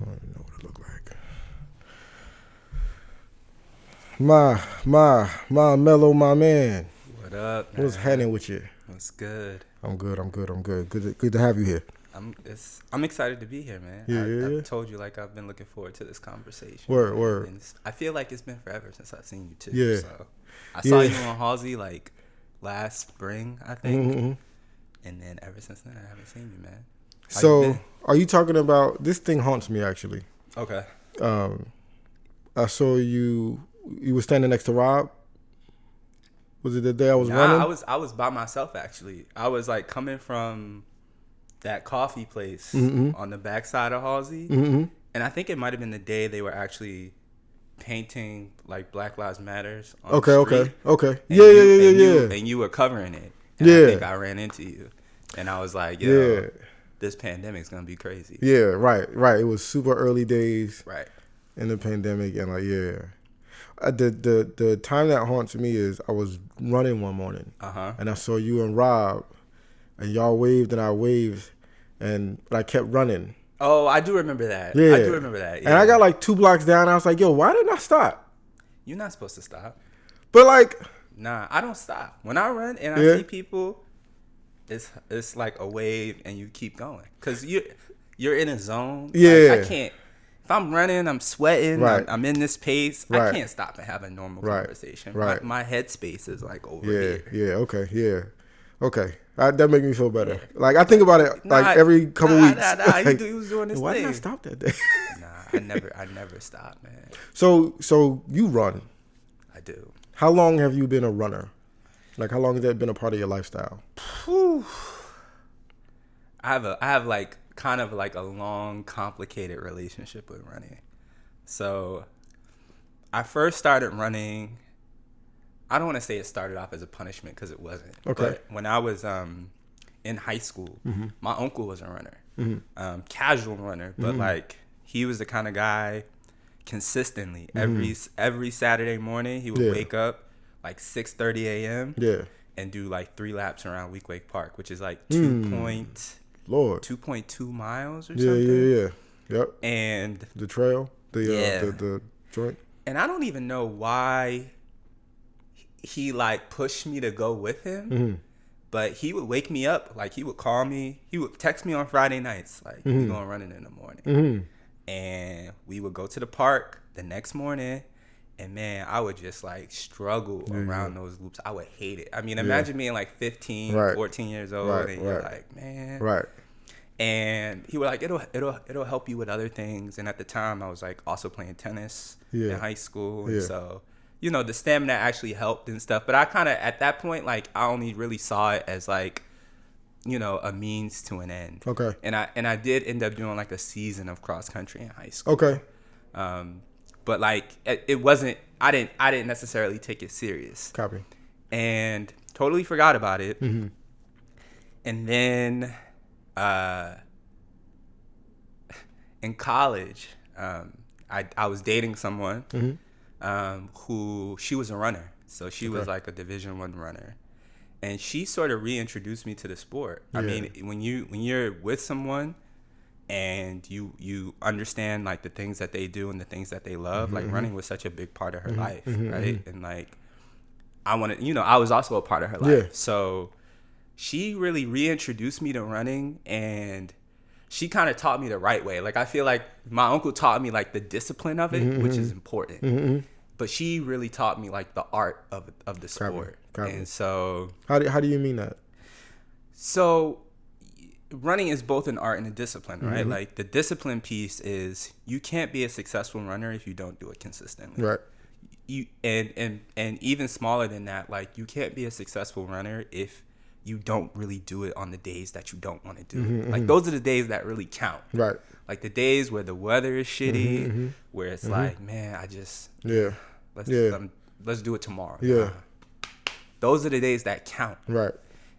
I don't even know what it look like. My Mellow, my man. What up, man? What's happening with you? What's good? I'm good. Good to have you here. I'm excited to be here, man. I've told you I've been looking forward to this conversation. Word. And I feel like it's been forever since I've seen you too. Yeah. So I saw you on Halsey last spring, I think. Mm-hmm. And then ever since then, I haven't seen you, man. So are you talking about this thing? Haunts me actually. Okay. I saw you. You were standing next to Rob. Was it the day I was running? I was by myself actually. I was coming from that coffee place on the backside of Halsey, and I think it might have been the day they were actually painting Black Lives Matters on the street. Okay. And Yeah. And you were covering it. And I think I ran into you, and I was like, "Yo, this pandemic's gonna be crazy." Yeah, right. It was super early days, right, in the pandemic, and the time that haunts me is I was running one morning, and I saw you and Rob, and y'all waved and I waved, but I kept running. Oh, I do remember that. Yeah. I do remember that. Yeah. And I got 2 blocks down. And I was like, yo, why didn't I stop? You're not supposed to stop. But nah, I don't stop. When I run and I see people, it's like a wave and you keep going. Because you're in a zone. Yeah. I can't. If I'm running, I'm sweating, right. I'm in this pace, right. I can't stop and have a normal conversation. Right. My headspace is over here. Yeah, okay. That make me feel better. I think about it every couple weeks. He was doing this why thing. Why did I stop that day? I never stop, man. So you run. I do. How long have you been a runner? How long has that been a part of your lifestyle? Whew. I have kind of a long, complicated relationship with running. So I first started running. I don't want to say it started off as a punishment because it wasn't. Okay. But when I was in high school, my uncle was a runner, casual runner, but he was the kind of guy consistently every Saturday morning he would wake up 6:30 a.m. and do 3 laps around Weequahic Park, which is 2.2 miles or something. Yeah. Yep. And the trail, the joint. And I don't even know why he pushed me to go with him, but he would wake me up. He would call me. He would text me on Friday nights, we going running in the morning, and we would go to the park the next morning. And man, I would just struggle around those loops. I would hate it. I mean, imagine being 15, 14 years old, and you're man. Right. And he was it'll help you with other things. And at the time, I was also playing tennis in high school, and so the stamina actually helped and stuff. But I kind of at that point, I only really saw it as a means to an end. Okay. And I did end up doing a season of cross country in high school. Okay. But it wasn't. I didn't necessarily take it serious. Copy. And totally forgot about it. And then in college, I was dating someone who she was a runner. So she was a Division I runner, and she sort of reintroduced me to the sport. I mean, when you're with someone and you understand the things that they do and the things that they love, running was such a big part of her life, right? And I was also a part of her life. So she really reintroduced me to running, and she kind of taught me the right way. I feel like my uncle taught me the discipline of it, which is important. But she really taught me the art of the sport. Copy. And so how do you mean that? So running is both an art and a discipline, right? The discipline piece is you can't be a successful runner if you don't do it consistently. Right. You and even smaller than that, you can't be a successful runner if you don't really do it on the days that you don't want to do. Those are the days that really count. Right. The days where the weather is shitty, where it's man, I just let's do it tomorrow. Yeah. Those are the days that count. Right.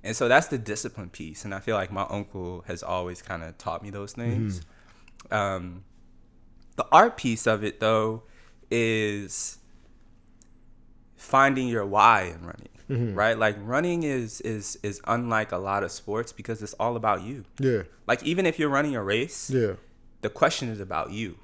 And so that's the discipline piece. And I feel like my uncle has always kind of taught me those things. The art piece of it, though, is finding your why in running, right? Running is unlike a lot of sports because it's all about you. Yeah. Even if you're running a race, the question is about you.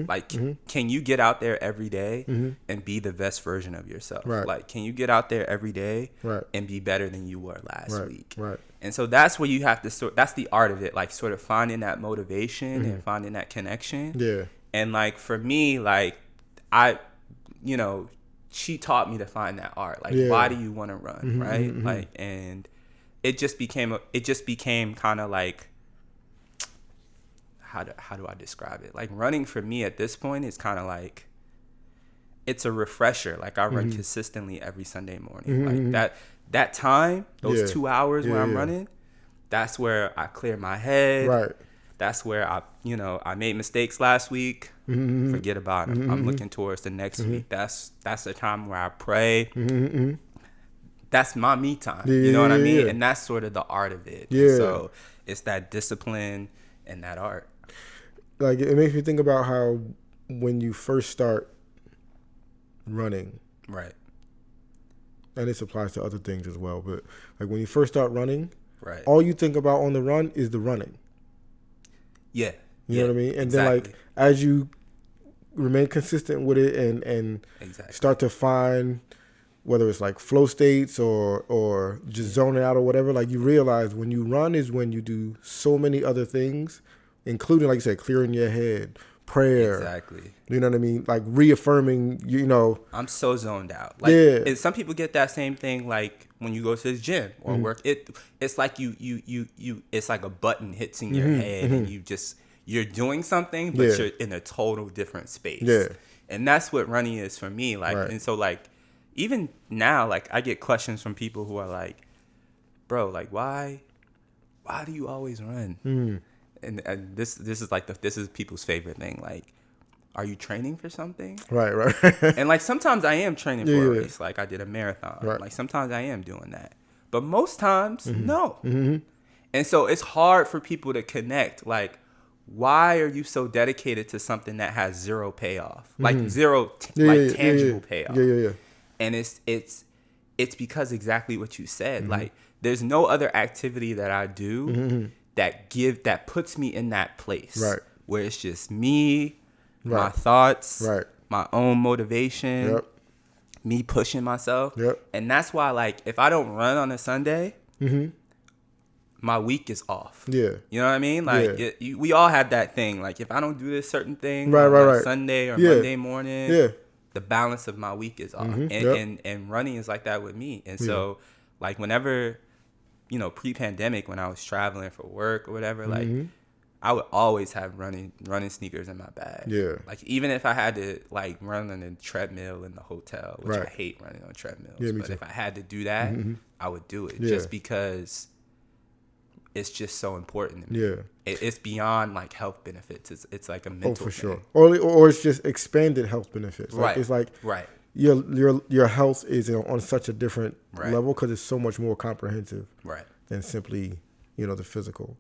Like, can you get out there every day and be the best version of yourself? Right. Like, can you get out there every day Right. and be better than you were last week? Right. And so that's where you have to that's the art of it, like sort of finding that motivation and finding that connection. Yeah. And like for me, like she taught me to find that art. Like, why do you want to run, right? Like, and it just became kind of like, how do I describe it? Like, running for me at this point is kind of like, it's a refresher. Like, I run consistently every Sunday morning. Like that time, those 2 hours when I'm running, that's where I clear my head. Right. That's where I made mistakes last week. Forget about them. I'm looking towards the next week. That's the time where I pray. That's my me time. You know what I mean? And that's sort of the art of it. Yeah. And so it's that discipline and that art. Like, it makes me think about how when you first start running, right? And this applies to other things as well, but like when you first start running, right, all you think about on the run is the running. Yeah. You know what I mean? And exactly. then like as you remain consistent with it and exactly. start to find whether it's like flow states or just zoning out or whatever, like you realize when you run is when you do so many other things, including, like you said, clearing your head, prayer. Exactly. You know what I mean? Like reaffirming, I'm so zoned out. Like, some people get that same thing like when you go to the gym or work. It's like you it's like a button hits in your head and you're doing something, but you're in a total different space. Yeah. And that's what running is for me. Like, right. And so like, even now, like I get questions from people who are like, bro, like why do you always run? And this is people's favorite thing. Like, are you training for something? Right. And like sometimes I am training for a race. Like I did a marathon. Right. Like sometimes I am doing that. But most times, no. And so it's hard for people to connect. Like, why are you so dedicated to something that has zero payoff? Like zero tangible payoff. Yeah. And it's because exactly what you said. Like, there's no other activity that I do that puts me in that place. Right. Where it's just me, my thoughts, my own motivation, me pushing myself. And that's why, like, if I don't run on a Sunday, my week is off. Yeah. You know what I mean? Like, we all have that thing. Like, if I don't do this certain thing on Sunday or Monday morning, the balance of my week is off. And running is like that with me. And so, like, whenever, pre-pandemic, when I was traveling for work or whatever, like, I would always have running sneakers in my bag. Yeah. Like, even if I had to, like, run on a treadmill in the hotel, which I hate running on treadmills. Yeah, but if I had to do that, I would do it just because it's just so important to me. Yeah. It's beyond, like, health benefits. It's like a mental thing. Sure. Or it's just expanded health benefits. Like, it's like your health is on such a different level because it's so much more comprehensive than simply, the physical.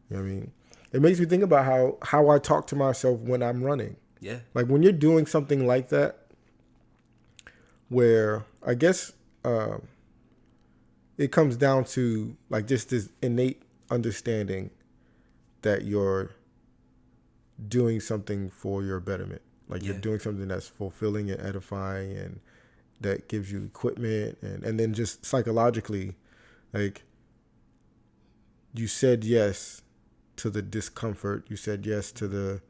You know what I mean? It makes me think about how I talk to myself when I'm running. Yeah. Like, when you're doing something like that, where I guess it comes down to, like, just this innate understanding that you're doing something for your betterment. Like, you're doing something that's fulfilling and edifying and that gives you equipment. And then just psychologically, like, you said yes to the discomfort. You said yes to the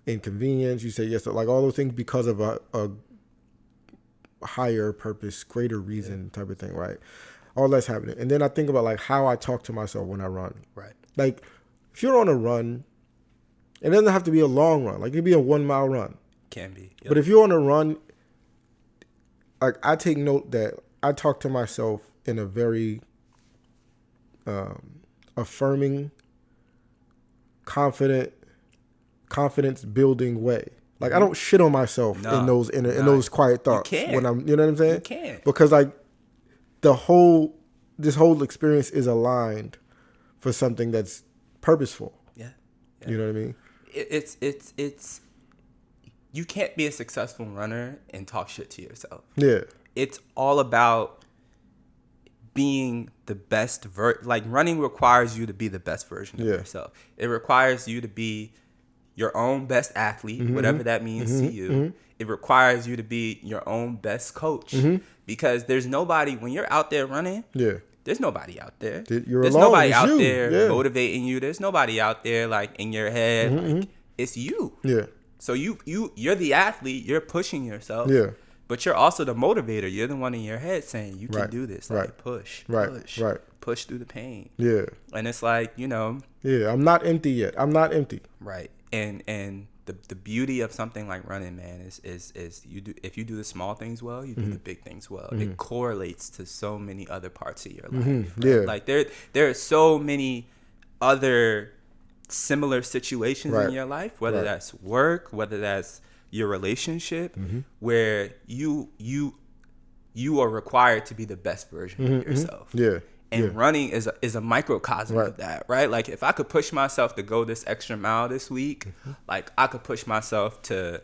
inconvenience. You said yes to, like, all those things because of a higher purpose, greater reason type of thing, right? All that's happening. And then I think about, like, how I talk to myself when I run. Right. Like, if you're on a run, it doesn't have to be a long run. Like, it could be a 1 mile run. Can be. Yep. But if you're on a run, like, I take note that I talk to myself in a very affirming, confidence building way. Like, I don't shit on myself in those quiet thoughts when I'm, you know what I'm saying? You can't. Because, like, this whole experience is aligned for something that's purposeful. Yeah. You know what I mean? It's you can't be a successful runner and talk shit to yourself. Yeah. It's all about being the best like, running requires you to be the best version of yourself. It requires you to be your own best athlete, whatever that means to you. It requires you to be your own best coach, because there's nobody, when you're out there running, there's nobody out there. There's alone. nobody It's out you. there motivating you. There's nobody out there like in your head. Like, it's you. Yeah. So you're the athlete. You're pushing yourself. Yeah. But you're also the motivator. You're the one in your head saying you can do this. Like, push. Push through the pain. Yeah. And it's like, you know. Yeah, I'm not empty yet. I'm not empty. Right. And the beauty of something like running, man, is you do, if you do the small things well, you do the big things well. It correlates to so many other parts of your life. Right? Yeah. Like there are so many other similar situations in your life, whether that's work, whether that's your relationship, where you are required to be the best version of yourself. Yeah. And running is a microcosm of that, right? Like, if I could push myself to go this extra mile this week, like, I could push myself to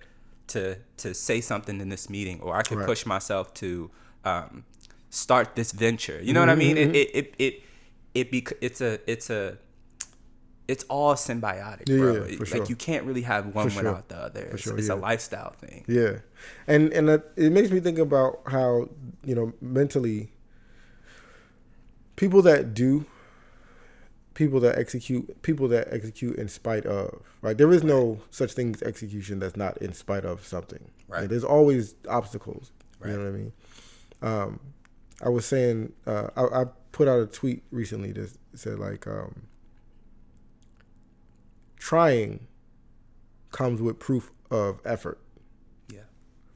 say something in this meeting, or I could push myself to start this venture. You know what I mean? It's all symbiotic, bro. Yeah, for like, sure. you can't really have one without the other. It's a lifestyle thing. Yeah, and it makes me think about how, you know, mentally, people that execute in spite of, right? There is no such thing as execution that's not in spite of something. Right. Like, there's always obstacles. Right. You know what I mean? I was saying, I put out a tweet recently that said, like, trying comes with proof of effort. Yeah.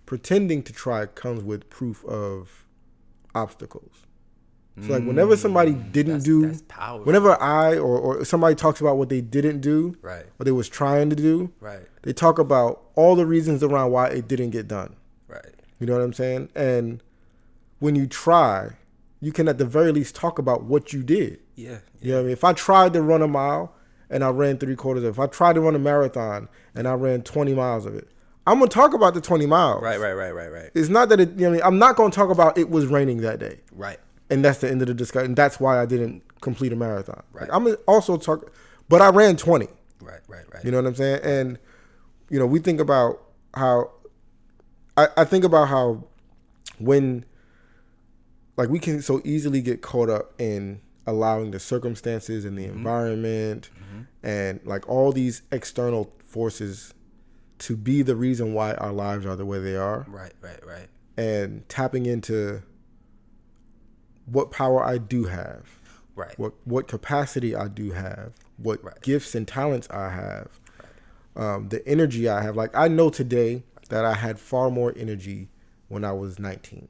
Pretending to try comes with proof of obstacles. So, like, whenever somebody whenever I or somebody talks about what they didn't do, right, what they was trying to do, right, they talk about all the reasons around why it didn't get done. Right. You know what I'm saying? And when you try, you can at the very least talk about what you did. Yeah. You know what I mean? If I tried to run a mile and I ran 3/4 of it, if I tried to run a marathon and I ran 20 miles of it, I'm going to talk about the 20 miles. Right. It's not that you know what I mean? I'm not going to talk about it was raining that day. Right. And that's the end of the discussion. And that's why I didn't complete a marathon. Right. Like, I'm also talk, but I ran 20. Right. You know what I'm saying? And, you know, we think about how, I think about how when, like, we can so easily get caught up in allowing the circumstances and the environment and, like, all these external forces to be the reason why our lives are the way they are. Right. And tapping into what power I do have, right? What capacity I do have, what gifts and talents I have, the energy I have. Like, I know today that I had far more energy when I was 19.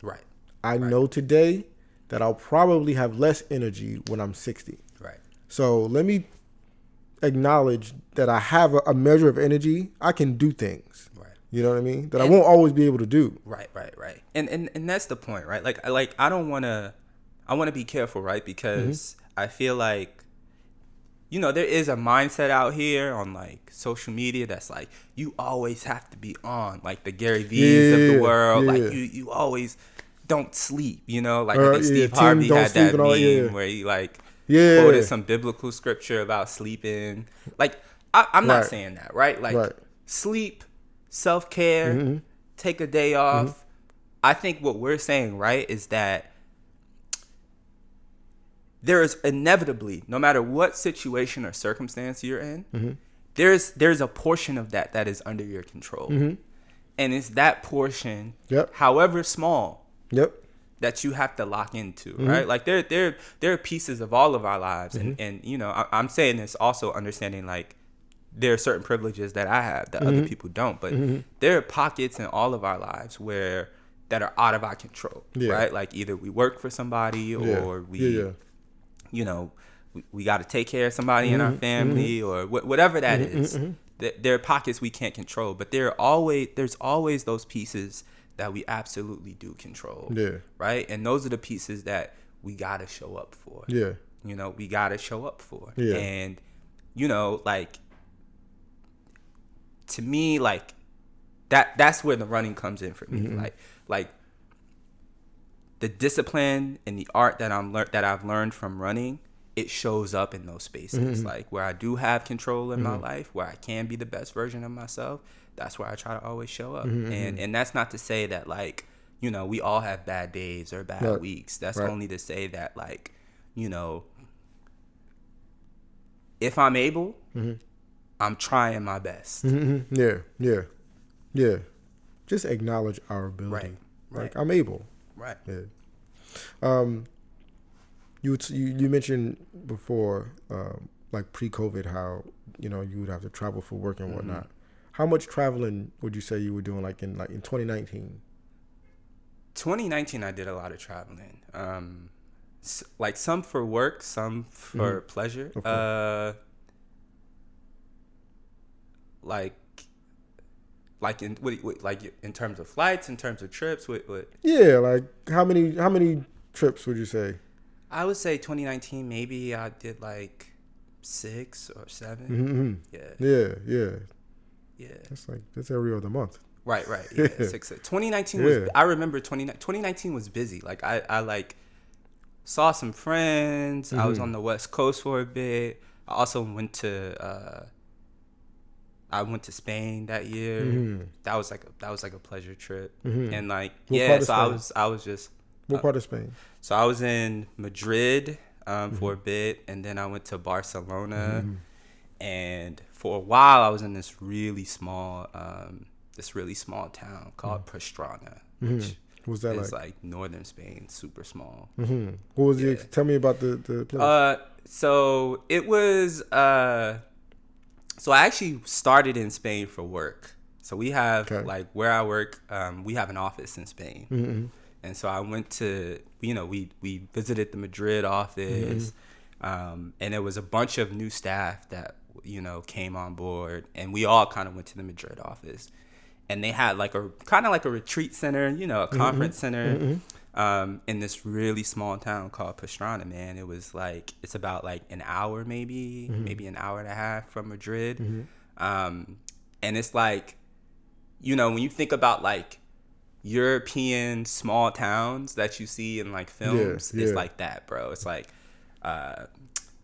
Right. I know today that I'll probably have less energy when I'm 60. Right. So let me acknowledge that I have a measure of energy. I can do things. Right. You know what I mean? That I won't always be able to do. Right. And that's the point, right? Like I want to be careful, right? Because I feel like, you know, there is a mindset out here on, like, social media that's like, you always have to be on, like the Gary V's of the world. Like, you always don't sleep, you know? Like, I think Steve Harvey had that meme where he, like, quoted some biblical scripture about sleeping. Like, I'm not saying that, right? Like, sleep, self-care, take a day off. I think what we're saying, right, is that there is inevitably, no matter what situation or circumstance you're in, there's a portion of that is under your control. And it's that portion, however small, that you have to lock into, right? Like, there are pieces of all of our lives. And you know, I'm saying this also understanding, like, there are certain privileges that I have that other people don't. But there are pockets in all of our lives that are out of our control, right? Like, either we work for somebody or we, you know, we got to take care of somebody in our family or whatever that is. There are pockets we can't control, but there's always those pieces that we absolutely do control, right? And those are the pieces that we got to show up for. You know, we got to show up for. And, you know, like, to me, like, that's where the running comes in for me. Like the discipline and the art that I've learned from running it shows up in those spaces, like where I do have control in my life, where I can be the best version of myself. That's where I try to always show up. And that's not to say that, like, you know, we all have bad days or bad weeks. That's only to say that, like, you know, if I'm able, I'm trying my best. Yeah. Just acknowledge our ability. Like, I'm able. Yeah. You mentioned before, like pre-COVID, how, you know, you would have to travel for work and whatnot. How much traveling would you say you were doing, like in 2019? 2019, I did a lot of traveling. Like some for work, some for pleasure. Like in terms of flights, in terms of trips, what? Yeah, like how many trips would you say? I would say 2019, maybe I did like 6 or 7. Yeah. That's every other month. Right. Yeah, 6. 2019 was. I remember 2019 was busy. Like I like saw some friends. I was on the West Coast for a bit. I also went to. I went to Spain that year. That was like a pleasure trip. And like I was just. What part of Spain? So I was in Madrid for a bit, and then I went to Barcelona, and for a while I was in this really small town called Pastrana, which was that is like northern Spain, super small. What was it? Tell me about the place. So it was. So I actually started in Spain for work. So we have like where I work, we have an office in Spain. And so I went to, you know, we visited the Madrid office, and there was a bunch of new staff that, you know, came on board, and we all kind of went to the Madrid office, and they had like a kind of like a retreat center, you know, a conference center, in this really small town called Pastrana. Man, it was like, it's about like an hour, maybe an hour and a half from Madrid, and it's like, you know, when you think about like European small towns that you see in like films, it's like that, bro. It's like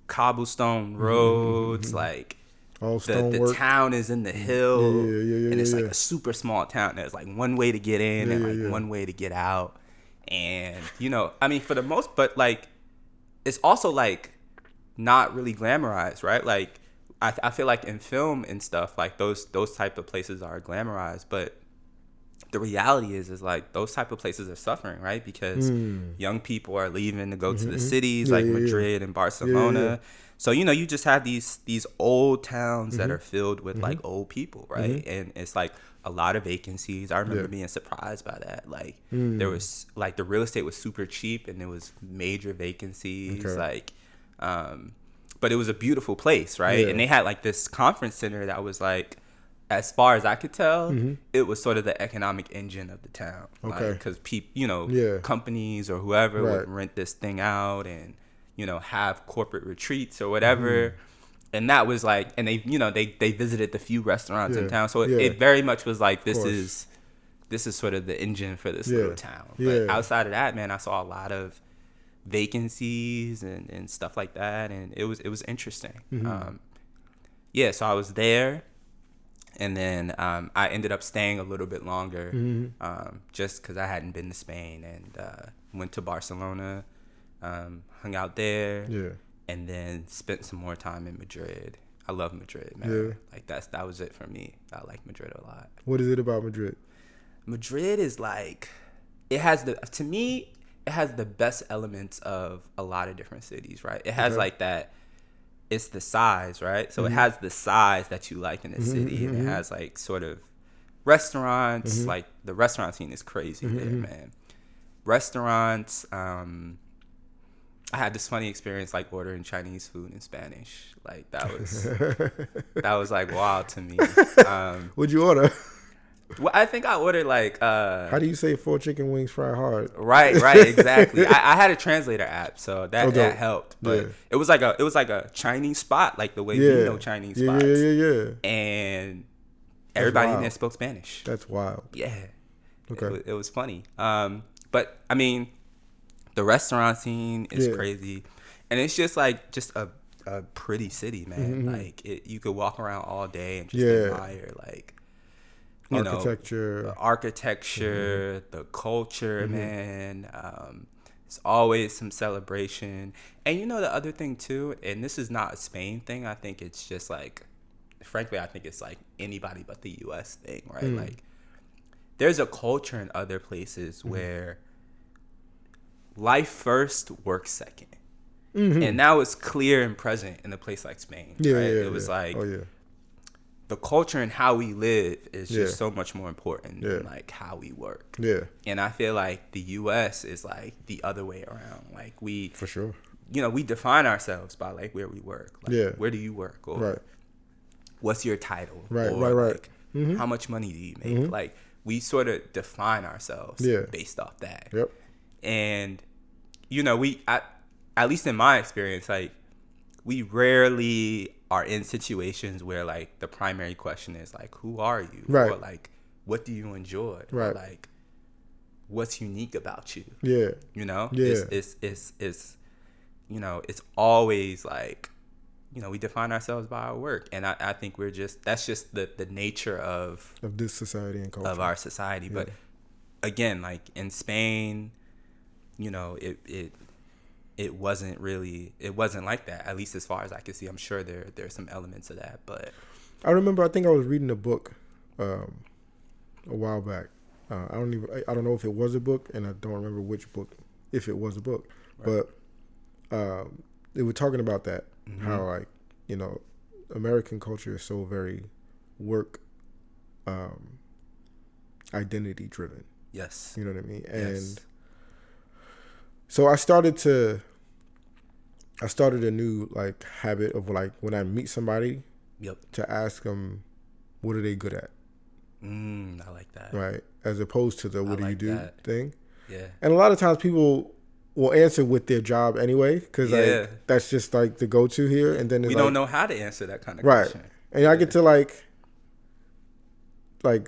cobblestone roads, like all the town is in the hill, and it's like a super small town. There's like one way to get in and like one way to get out, and you know, I mean, for the most, but like it's also like not really glamorized, right? Like I feel like in film and stuff, like those type of places are glamorized, but the reality is like those type of places are suffering, right? Because young people are leaving to go to the cities like Madrid and Barcelona. So, you know, you just have these old towns that are filled with like old people, right? And it's like a lot of vacancies. I remember being surprised by that. Like there was like the real estate was super cheap and there was major vacancies. Like, but it was a beautiful place, right? And they had like this conference center that was like, as far as I could tell, it was sort of the economic engine of the town. Because people, you know, companies or whoever would rent this thing out and, you know, have corporate retreats or whatever. And that was like, and they, you know, they visited the few restaurants in town. So it very much was like, this is sort of the engine for this little town. But outside of that, man, I saw a lot of vacancies and stuff like that. And it was interesting. So I was there. And then I ended up staying a little bit longer just because I hadn't been to Spain, and went to Barcelona, hung out there, and then spent some more time in Madrid. I love Madrid, man. Like that was it for me. I like Madrid a lot. What is it about Madrid? Madrid is like, it has the best elements of a lot of different cities, right? It has like that. It's the size, right? So it has the size that you like in a city, and it has like sort of restaurants. Like the restaurant scene is crazy there, man. Restaurants. I had this funny experience like ordering Chinese food in Spanish. Like that was like wild to me. What'd you order? Well, I think I ordered like. How do you say 4 chicken wings fried hard? Right, exactly. I had a translator app, so that helped. But it was like a Chinese spot, like the way we know Chinese spots. Yeah. And everybody in there spoke Spanish. That's wild. Yeah. Okay. It was funny. But I mean, the restaurant scene is crazy, And it's just like a pretty city, man. Like you could walk around all day and just admire like architecture, the architecture, the culture, man. It's always some celebration. And the other thing too, and this is not a Spain thing, I think it's just like, frankly, I think it's like anybody but the US thing, right? Like there's a culture in other places where life first, work second. And that was clear and present in a place like Spain, right? It was like the culture and how we live is just so much more important than like how we work. Yeah. And I feel like the US is like the other way around. Like we, for sure, we define ourselves by like where we work. Like, where do you work? Or what's your title? Right, or right. Like, how much money do you make? Like we sort of define ourselves based off that. Yep. And at least in my experience, like we rarely are in situations where like the primary question is like, who are you? Right. Or like, what do you enjoy? Right. Or like, what's unique about you? Yeah. Yeah. It's always like, we define ourselves by our work. And I think that's just the nature of this society and culture. Of our society. But again, like in Spain, it wasn't like that, at least as far as I can see. I'm sure there's some elements of that, but I remember, I think I was reading a book a while back. I don't know if it was a book, and I don't remember which book, if it was a book, but they were talking about that, how like, American culture is so very work identity driven. Yes. You know what I mean? And so I started a new like habit of like when I meet somebody, to ask them, what are they good at? I like that. Right, as opposed to the what do you do thing. Yeah. And a lot of times people will answer with their job anyway, because like that's just like the go-to here. And then we don't know how to answer that kind of question. And I get to like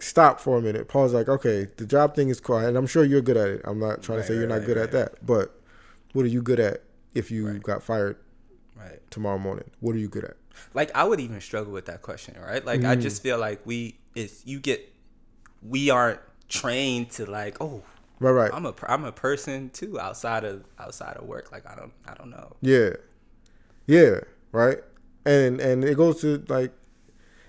stop for a minute, pause, like, okay, the job thing is cool, and I'm sure you're good at it. I'm not trying to say you're not good at that, but what are you good at if you got fired tomorrow morning? What are you good at? Like, I would even struggle with that question, right? Like, I just feel like we aren't trained to like, oh, right. I'm a person too outside of work. Like, I don't know. Yeah, right. And it goes to like,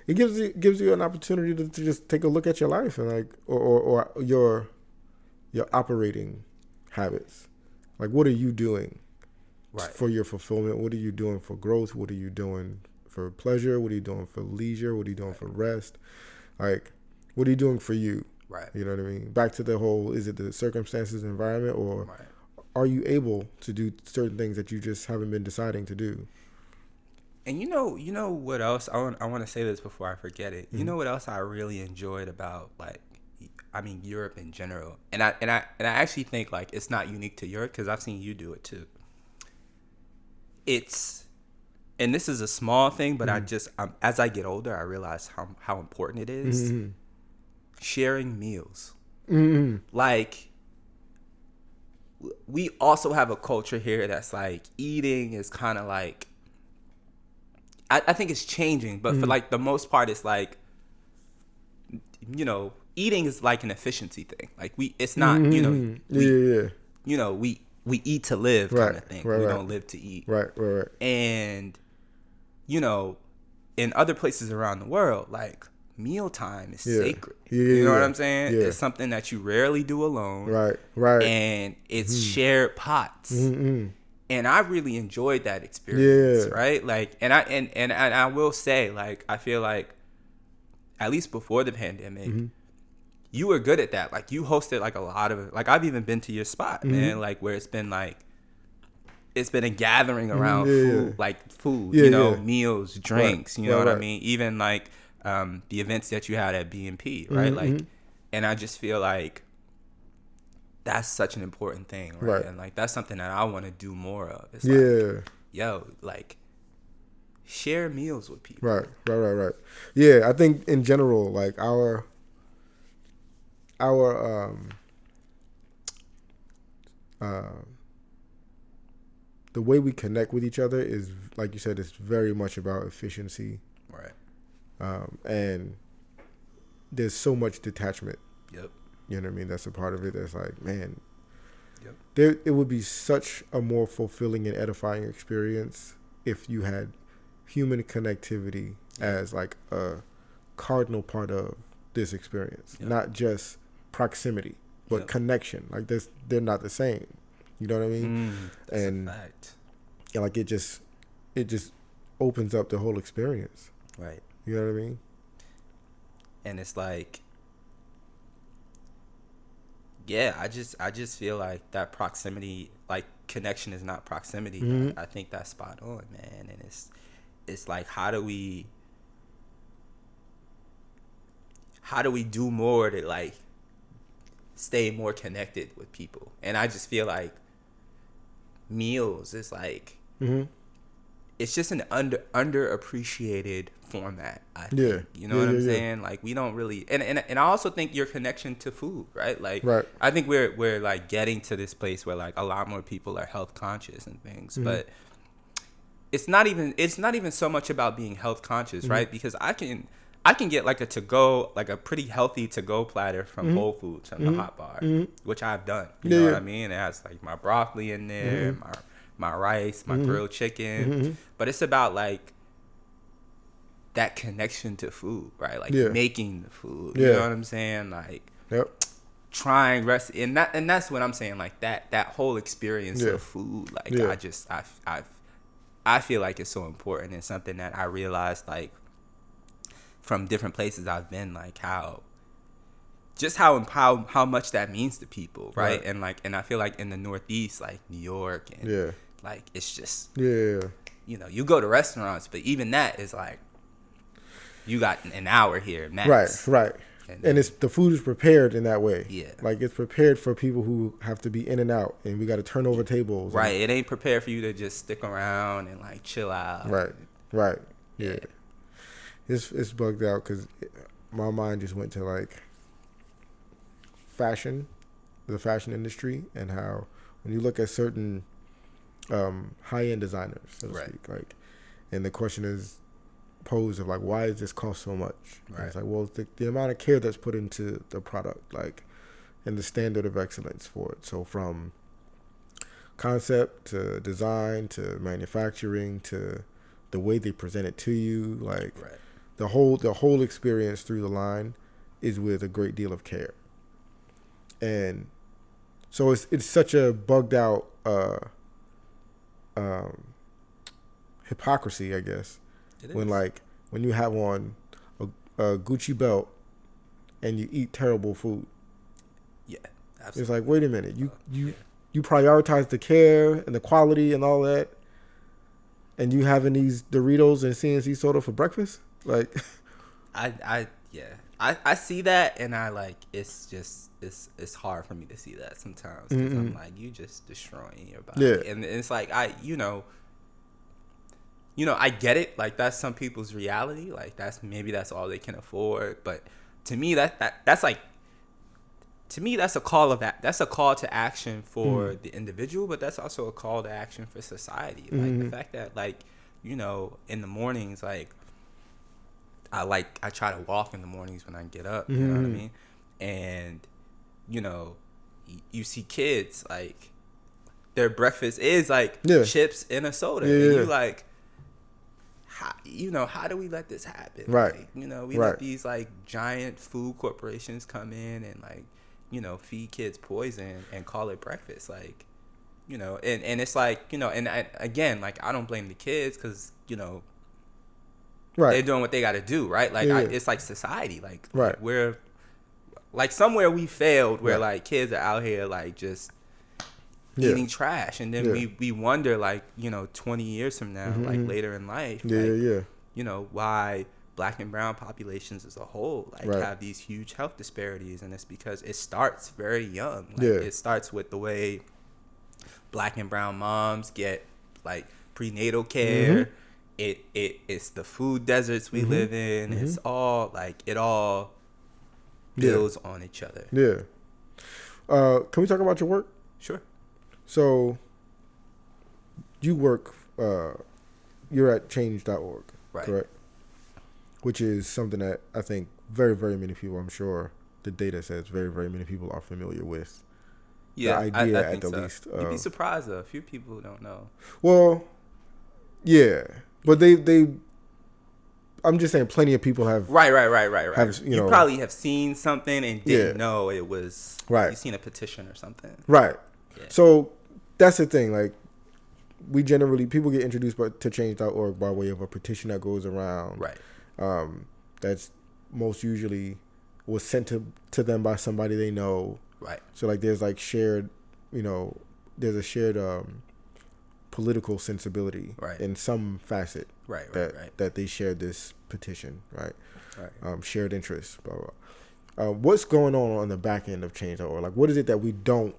it gives you an opportunity to just take a look at your life and like, or your operating habits. Like, what are you doing for your fulfillment? What are you doing for growth? What are you doing for pleasure? What are you doing for leisure? What are you doing for rest? Like, what are you doing for you? Right. You know what I mean? Back to the whole, is it the circumstances, environment, or are you able to do certain things that you just haven't been deciding to do? And you know what else? I want to say this before I forget it. You know what else I really enjoyed about, like, I mean, Europe in general, and I actually think like it's not unique to Europe, because I've seen you do it too. And this is a small thing, but as I get older, I realize how important it is. Sharing meals. Like, we also have a culture here that's like, eating is kind of like, I think it's changing, but for like the most part, it's like, eating is like an efficiency thing. Like, it's not, we eat to live kind of thing. We don't live to eat. Right. And, in other places around the world, like, mealtime is sacred. You know what I'm saying? It's something that you rarely do alone. Right. And it's shared pots. And I really enjoyed that experience, right? Like, and I will say, like, I feel like, at least before the pandemic, you were good at that. Like, you hosted like a lot of, like, I've even been to your spot, man, like, where it's been a gathering around food, meals, drinks, you know what I mean? Even like the events that you had at BNP, right? Like, and I just feel like that's such an important thing, right? And like, that's something that I want to do more of. It's like, like, share meals with people. Right. Yeah, I think in general, like our the way we connect with each other is, like you said, it's very much about efficiency. Right. And there's so much detachment. Yep. You know what I mean? That's a part of it. That's like, man, Yep. it would be such a more fulfilling and edifying experience if you had human connectivity as like a cardinal part of this experience, not just proximity, but connection. Like this, they're not the same. You know what I mean? That's a fact. Yeah, like it just opens up the whole experience. Right. You know what I mean? And it's like, yeah, I just feel like that proximity, like connection is not proximity. Mm-hmm. I think that's spot on, man. And it's like, how do we do more to like stay more connected with people? And I just feel like meals is like, it's just an underappreciated format, I think. You know what I'm saying? Like, we don't really, and I also think your connection to food, right? Like, I think we're like getting to this place where like a lot more people are health conscious and things, but it's not even so much about being health conscious, right? Because I can get like a pretty healthy to-go platter from Whole Foods from the hot bar, which I've done. You know what I mean? It has like my broccoli in there, my rice, my grilled chicken, but it's about like that connection to food, right? Like making the food. You know what I'm saying? Like trying recipe, and that's what I'm saying. Like that whole experience of food. Like I feel like it's so important, and something that I realized like from different places I've been, like how much that means to people, right? And like, and I feel like in the Northeast, like New York, and like it's just you know, you go to restaurants, but even that is like you got an hour here max. Right. And it's the food is prepared in that way. Yeah. Like it's prepared for people who have to be in and out, and we got to turn over tables. Right. It ain't prepared for you to just stick around and like chill out. Right. Yeah. It's bugged out because my mind just went to like fashion, the fashion industry, and how when you look at certain high-end designers, so to speak, like, and the question is posed of like, why does this cost so much? It's like, well, the amount of care that's put into the product, like, and the standard of excellence for it. So from concept to design to manufacturing to the way they present it to you, like the whole experience through the line is with a great deal of care. And so it's such a bugged out hypocrisy, I guess, when you have on a Gucci belt and you eat terrible food. Yeah, absolutely. It's like, wait a minute, you prioritize the care and the quality and all that, and you having these Doritos and CNC soda for breakfast? Like, I see that, and I like, it's just it's hard for me to see that sometimes, because I'm like, you just destroying your body, and it's like, I get it, like that's some people's reality, like that's all they can afford, but to me that's like, to me that's a call to action for the individual, but that's also a call to action for society. Like the fact that, like, you know, in the mornings, like I try to walk in the mornings when I get up, you know what I mean? And, you know, you see kids, like, their breakfast is, like, chips and a soda. And you're like, how do we let this happen? Right. Like, you know, we let these, like, giant food corporations come in and, like, you know, feed kids poison and call it breakfast. Like, you know, and it's like, you know, and again, like, I don't blame the kids because, you know, they're doing what they got to do, right? Like, it's like society. Like, we're, like, somewhere we failed where, like, kids are out here, like, just eating trash. And then we wonder, like, you know, 20 years from now, like, later in life, you know, why Black and brown populations as a whole, like, have these huge health disparities. And it's because it starts very young. Like, it starts with the way Black and brown moms get, like, prenatal care. It's the food deserts we live in. It's all, like, it all builds on each other. Can we talk about your work? Sure. So you work, you're at change.org, Right. correct? Which is something that I think very, very many people, I'm sure the data says very, very many people are familiar with. Yeah, the idea I think at the so. least. You'd be surprised though. A few people don't know. Well, yeah, but they I'm just saying, plenty of people have. Right. Have, You probably have seen something and didn't Yeah. know it was. Right. You seen a petition or something. Right. Yeah. So that's the thing. Like, people get introduced to change.org by way of a petition that goes around. Right. That's most usually was sent to them by somebody they know. Right. So like there's like shared, there's a shared political sensibility Right. in some facet. Right. That they shared this petition. Right. Right. Shared interests. Blah blah. What's going on the back end of change.org? Like, what is it that we don't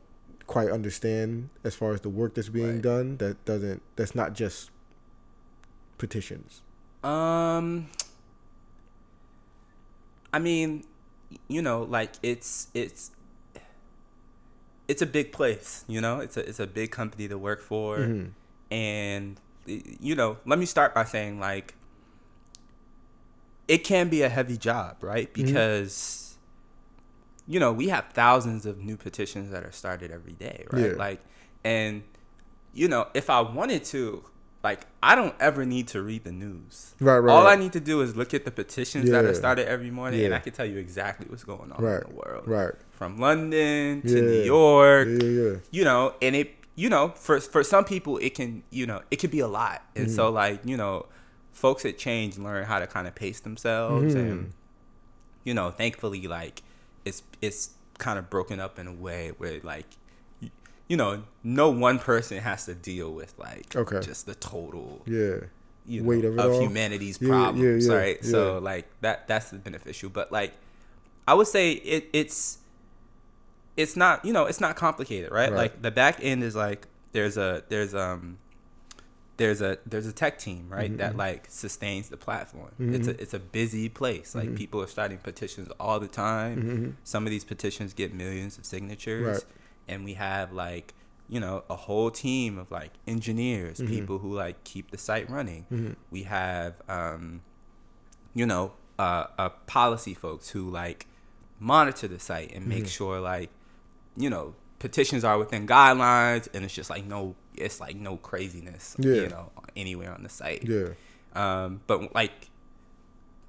quite understand as far as the work that's being done that's not just petitions? I mean, like it's a big place, it's a big company to work for. Mm-hmm. And let me start by saying, like, it can be a heavy job, right? Because we have thousands of new petitions that are started every day, right? Yeah. Like, and if I wanted to, like, I don't ever need to read the news. Right. All I need to do is look at the petitions that are started every morning, and Yeah. I can tell you exactly what's going on Right. in the world. Right. From London to Yeah. New York. Yeah. And it, for some people it can, it could be a lot. And so, like, folks at Change learn how to kind of pace themselves, and thankfully, like, it's kind of broken up in a way where, like, no one person has to deal with, like, just the total weight of it all. humanity's problems, right? Yeah. So, like, that's beneficial. But, like, I would say it's not, it's not complicated, right? Like, the back end is like there's a tech team, right, that, like, sustains the platform. It's a busy place. Like, people are starting petitions all the time. Some of these petitions get millions of signatures, and we have, like, a whole team of, like, engineers, people who, like, keep the site running. We have policy folks who, like, monitor the site and make sure, like, petitions are within guidelines, and it's just like no craziness, anywhere on the site. But, like,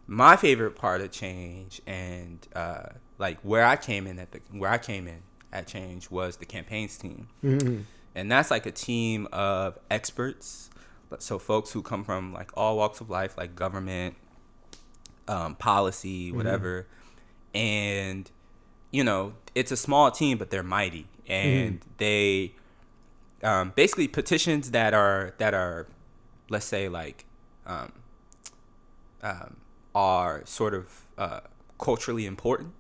my favorite part of Change, and like where I came in at Change was the campaigns team. And that's, like, a team of experts, so folks who come from, like, all walks of life, like government, policy, whatever. And it's a small team, but they're mighty, and they basically petitions that are let's say, like, are sort of culturally important.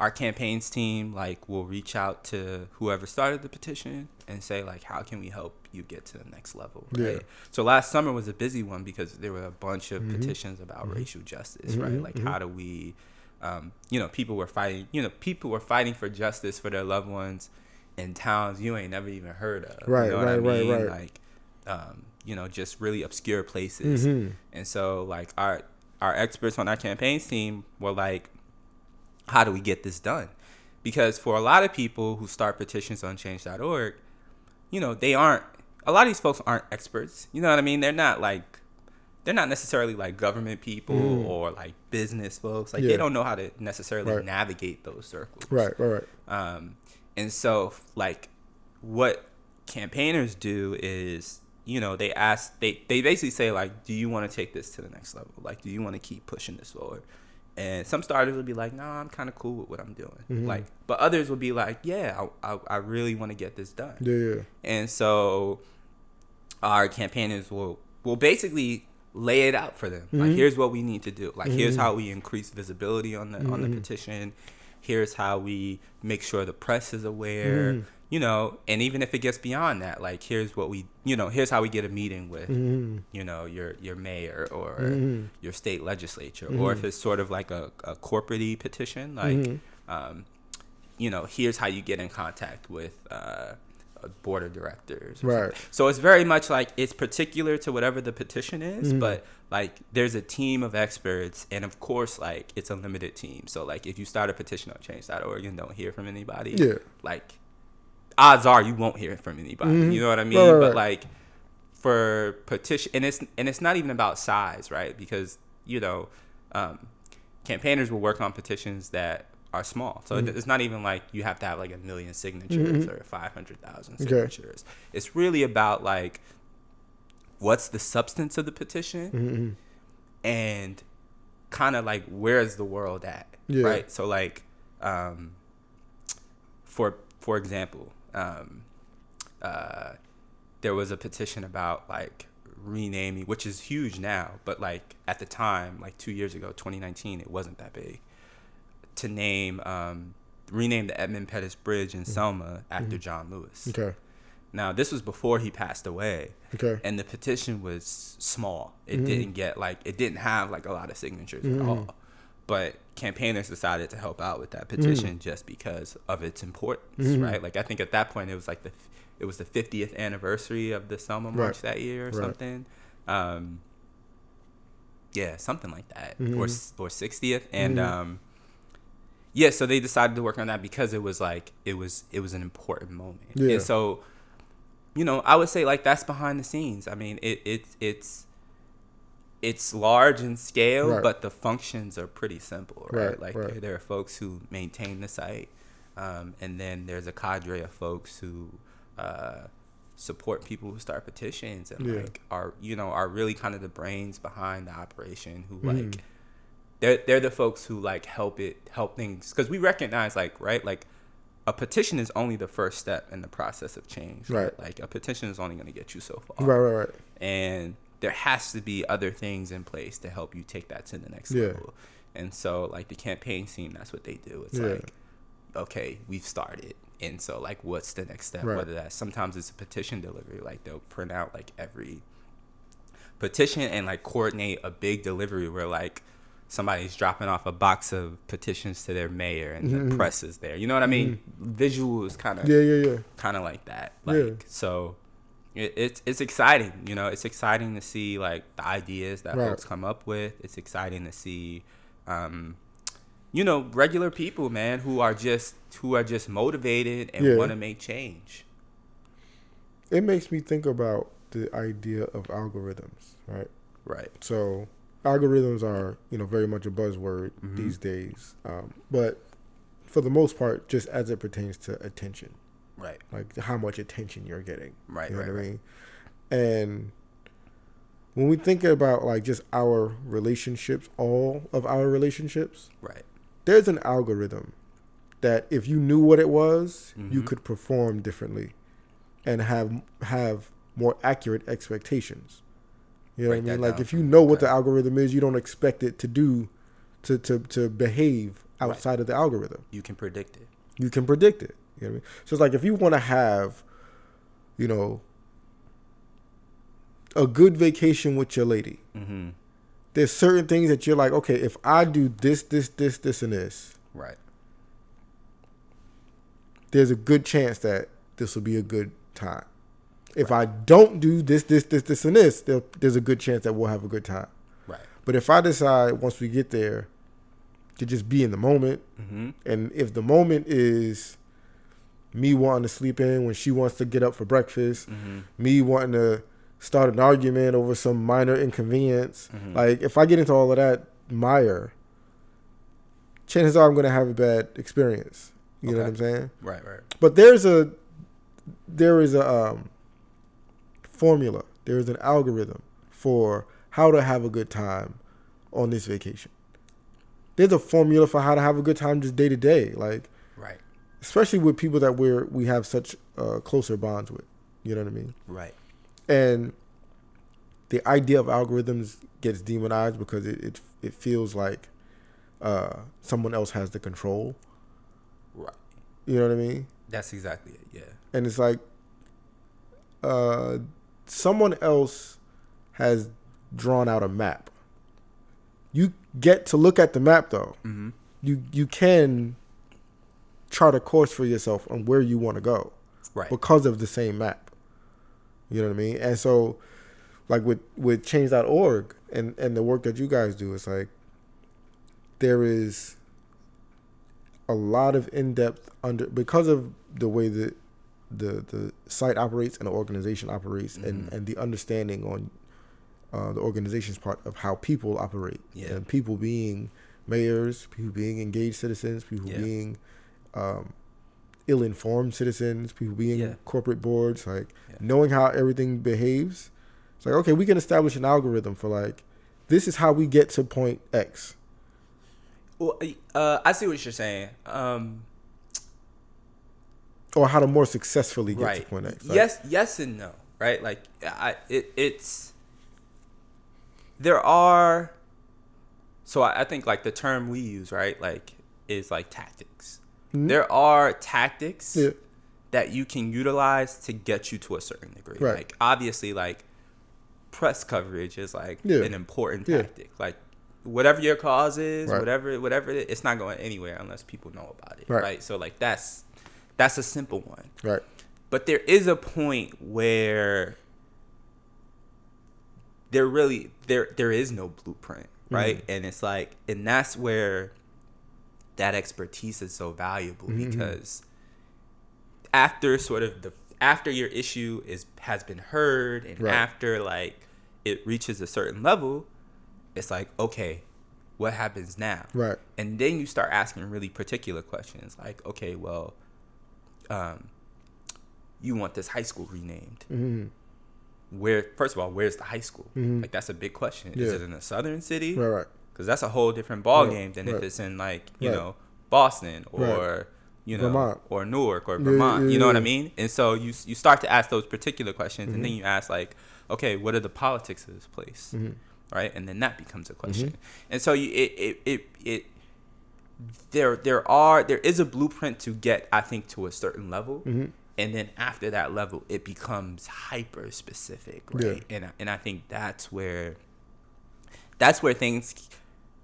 Our campaigns team, like, will reach out to whoever started the petition and say, like, how can we help you get to the next level, right? So last summer was a busy one because there were a bunch of petitions about racial justice, right? Like, how do we people were fighting for justice for their loved ones in towns you ain't never even heard of. Right. You know what I mean? Like, just really obscure places. And so, like, our experts on our campaigns team were like, how do we get this done? Because for a lot of people who start petitions on change.org, a lot of these folks aren't experts. You know what I mean? They're not necessarily, like, government people or, like, business folks. Like, they don't know how to necessarily navigate those circles. Right. And so, like, what campaigners do is, they basically say, like, do you want to take this to the next level? Like, do you want to keep pushing this forward? And some starters will be like, nah, I'm kind of cool with what I'm doing. Like, but others will be like, yeah, I really want to get this done. Yeah. And so our campaigners will basically lay it out for them. Like, here's what we need to do. Like, here's how we increase visibility on the petition. Here's how we make sure the press is aware. And even if it gets beyond that, like, here's what we, here's how we get a meeting with, your mayor or your state legislature, or if it's sort of like a corporate-y petition, like, here's how you get in contact with a board of directors. Right. So it's very much like it's particular to whatever the petition is, but like there's a team of experts, and of course, like it's a limited team. So like if you start a petition on change.org and don't hear from anybody, like odds are you won't hear from anybody. You know what I mean? Right. But like for petition, and it's not even about size, right? Because campaigners will work on petitions that are small. So it's not even like you have to have like 1 million signatures or 500,000 signatures. It's really about like what's the substance of the petition and kind of like where's the world at, right? So like for example, there was a petition about like renaming, which is huge now, but like at the time, like 2 years ago, 2019, it wasn't that big, to rename the Edmund Pettus Bridge in Selma after John Lewis. Okay. Now this was before he passed away. Okay. And the petition was small. It didn't have like a lot of signatures at all. But campaigners decided to help out with that petition just because of its importance, right? Like I think at that point it was the 50th anniversary of the Selma March that year or something. Something like that, or 60th, and so they decided to work on that because it was like it was an important moment. And so, I would say like that's behind the scenes. I mean, it's large in scale, but the functions are pretty simple, right? There are folks who maintain the site, and then there's a cadre of folks who support people who start petitions and like are really kind of the brains behind the operation, who like they're the folks who like help things, because we recognize like a petition is only the first step in the process of change, right? Like a petition is only going to get you so far, right, and there has to be other things in place to help you take that to the next level. And so like the campaign team, that's what they do. It's like, okay, we've started, and so like what's the next step? Whether that's, sometimes it's a petition delivery, like they'll print out like every petition and like coordinate a big delivery where like somebody's dropping off a box of petitions to their mayor and the press is there. You know what I mean? Visual is kind of kind of like that. Like so it's exciting. It's exciting to see like the ideas that folks come up with. It's exciting to see regular people, man, who are just motivated and want to make change. It makes me think about the idea of algorithms, right? Right. So algorithms are, very much a buzzword these days, but for the most part, just as it pertains to attention, right? Like how much attention you're getting, right? You know what I mean? And when we think about like just our relationships, all of our relationships, right? There's an algorithm that if you knew what it was, you could perform differently and have more accurate expectations. You know what I mean? Like if you know what the algorithm is, you don't expect it to do to behave outside of the algorithm. You can predict it. You know what I mean? So it's like if you want to have, a good vacation with your lady, there's certain things that you're like, okay, if I do this, and this, right, there's a good chance that this will be a good time. If I don't do this, and this, there's a good chance that we'll have a good time. Right. But if I decide once we get there to just be in the moment, and if the moment is me wanting to sleep in when she wants to get up for breakfast, me wanting to start an argument over some minor inconvenience, like if I get into all of that mire, chances are I'm going to have a bad experience. You know what I'm saying? Right. But there is a formula. There is an algorithm for how to have a good time on this vacation. There's a formula for how to have a good time just day to day, like, right, especially with people that we have such closer bonds with. You know what I mean? Right. And the idea of algorithms gets demonized because it feels like someone else has the control. Right. You know what I mean? That's exactly it. Yeah. And it's like someone else has drawn out a map. You get to look at the map though. You can chart a course for yourself on where you want to go. Right. because of the same map. You know what I mean? And so, like with change.org and the work that you guys do, it's like there is a lot of in-depth because of the way that the site operates and the organization operates, and the understanding on the organization's part of how people operate, and people being mayors, people being engaged citizens, people being ill-informed citizens, people being corporate boards, like knowing how everything behaves. It's like, okay, we can establish an algorithm for like, this is how we get to point X. Well, I see what you're saying. Or how to more successfully get to point X. Like, yes and no, right? Like, there are, so I think like the term we use, right, like, is like tactics. Mm-hmm. There are tactics that you can utilize to get you to a certain degree. Right. Like, obviously, like, press coverage is like an important tactic. Like, whatever your cause is, whatever it is, it's not going anywhere unless people know about it. Right. So like that's a simple one. Right. But there is a point where there is no blueprint, right? And it's like, and that's where that expertise is so valuable, because after after your issue has been heard, and after like it reaches a certain level, it's like, okay, what happens now? Right. And then you start asking really particular questions, like, okay, well, you want this high school renamed. First of all, where's the high school? Like, that's a big question. Is it in a southern city? Right. Because that's a whole different ball game than if it's in like, you know, Boston or, you know, Vermont. or Newark or Vermont. You know what I mean? And so you start to ask those particular questions, and then you ask like, okay, what are the politics of this place? Right? And then that becomes a question. And so there is a blueprint to get, I think, to a certain level. And then after that level, it becomes hyper specific, right? And I think that's where things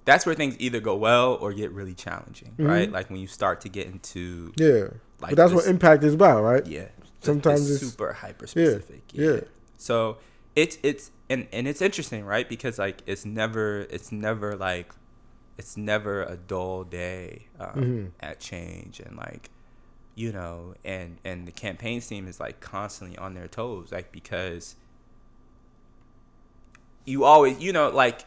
either go well or get really challenging, right? Like when you start to get into like, but that's what impact is about, right? Yeah. Sometimes it's super hyper specific. So it's interesting, right? Because like it's never a dull day at Change, and like, you know, and the campaign team is like constantly on their toes, like, because you always, you know, like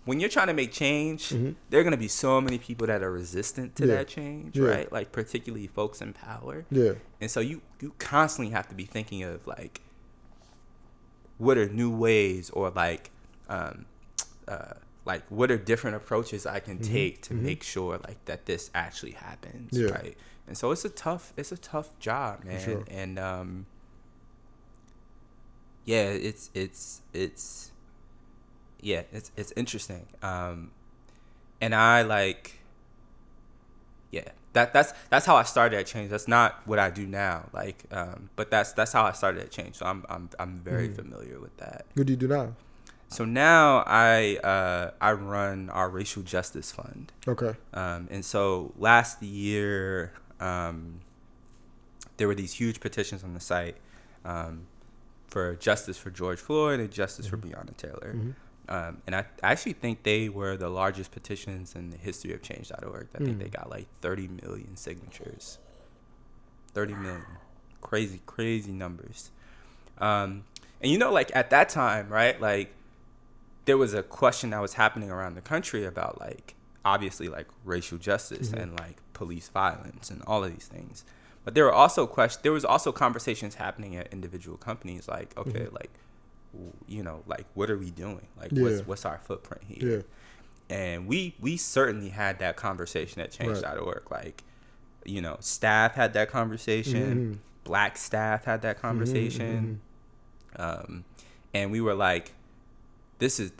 when you're trying to make change, there are going to be so many people that are resistant to that change, right? Like particularly folks in power. And so you constantly have to be thinking of like, what are new ways, or like what are different approaches I can take to make sure like that this actually happens, right? And so it's a tough job, man. Sure. And it's interesting. And I like, that's how I started at Change. That's not what I do now, like, but that's how I started at Change. So I'm very familiar with that. What do you do now? So now I run our racial justice fund. Okay. And so last year, there were these huge petitions on the site for justice for George Floyd and justice for Breonna Taylor. And I actually think they were the largest petitions in the history of change.org. I think they got like 30 million signatures. 30 million. Crazy numbers. And you know, like at that time, right, like there was a question that was happening around the country about like, obviously like racial justice and like police violence and all of these things. But there was also conversations happening at individual companies, like, okay, like, you know, like, what are we doing? Like, what's our footprint here? And we certainly had that conversation at change.org. Like, you know, staff had that conversation. Black staff had that conversation. And we were like, this is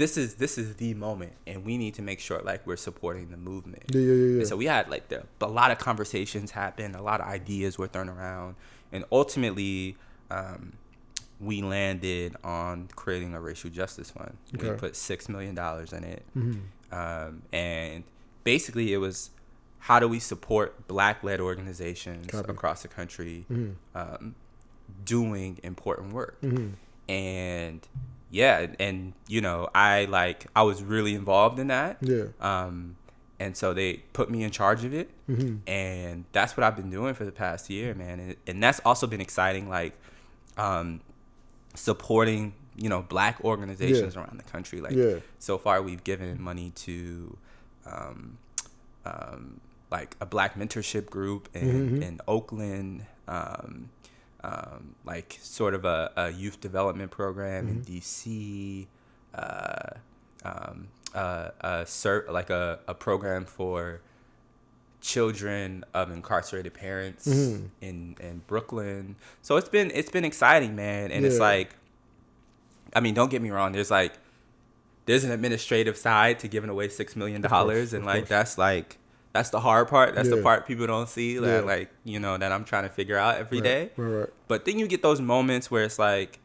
the moment, and we need to make sure like we're supporting the movement. And so we had like a lot of conversations happen, a lot of ideas were thrown around, and ultimately we landed on creating a racial justice fund. We put $6 million in it. And basically it was, how do we support Black-led organizations across the country doing important work. And yeah, and you know, I was really involved in that. And so they put me in charge of it, and that's what I've been doing for the past year, man. And that's also been exciting, like supporting, you know, Black organizations around the country. Like so far, we've given money to like a Black mentorship group in Oakland, like sort of a youth development program in DC, like a program for children of incarcerated parents in Brooklyn. So it's been exciting, man. And it's like, I mean, don't get me wrong. There's an administrative side to giving away $6 million, and like that's the hard part. That's the part people don't see. Like you know, that I'm trying to figure out every day. Right. But then you get those moments where it's like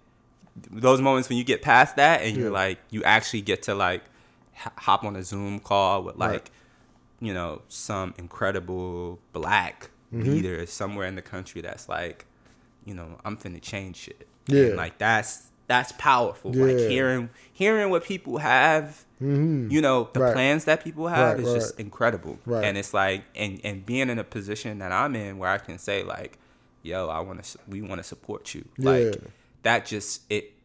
those moments when you get past that and you're like, you actually get to like hop on a Zoom call with like, you know, some incredible Black leader somewhere in the country that's like, you know, I'm finna change shit. And like that's powerful. Like hearing what people have, you know, the plans that people have is just incredible. And it's like, and being in a position that I'm in where I can say like, yo, we want to support you. Like that just,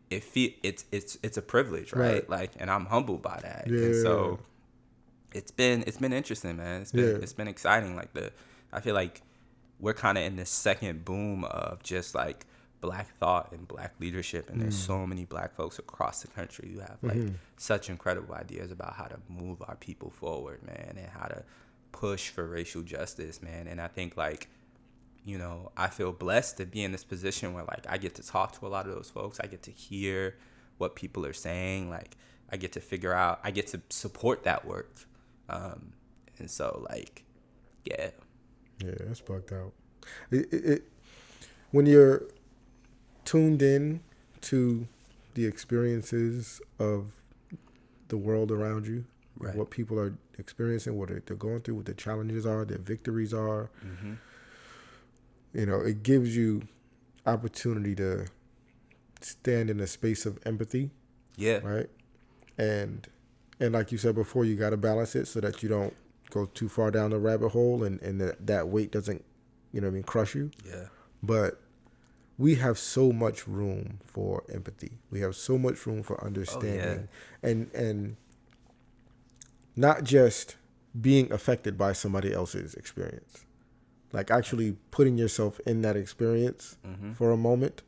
it's a privilege, right? Like, and I'm humbled by that. And so it's been interesting, man. It's been exciting. Like I feel like we're kind of in this second boom of just like Black thought and Black leadership, and there's so many Black folks across the country who have like such incredible ideas about how to move our people forward, man, and how to push for racial justice, man. And I think like, you know, I feel blessed to be in this position where like I get to talk to a lot of those folks. I get to hear what people are saying. Like I get to support that work. And so like, yeah, that's bugged out. It when you're tuned in to the experiences of the world around you, what people are experiencing, what they're going through, what their challenges are, their victories are. You know, it gives you opportunity to stand in a space of empathy. Right. And like you said before, you got to balance it so that you don't go too far down the rabbit hole and that weight doesn't, you know what I mean, crush you. But we have so much room for empathy. We have so much room for understanding, and not just being affected by somebody else's experience. Like actually putting yourself in that experience for a moment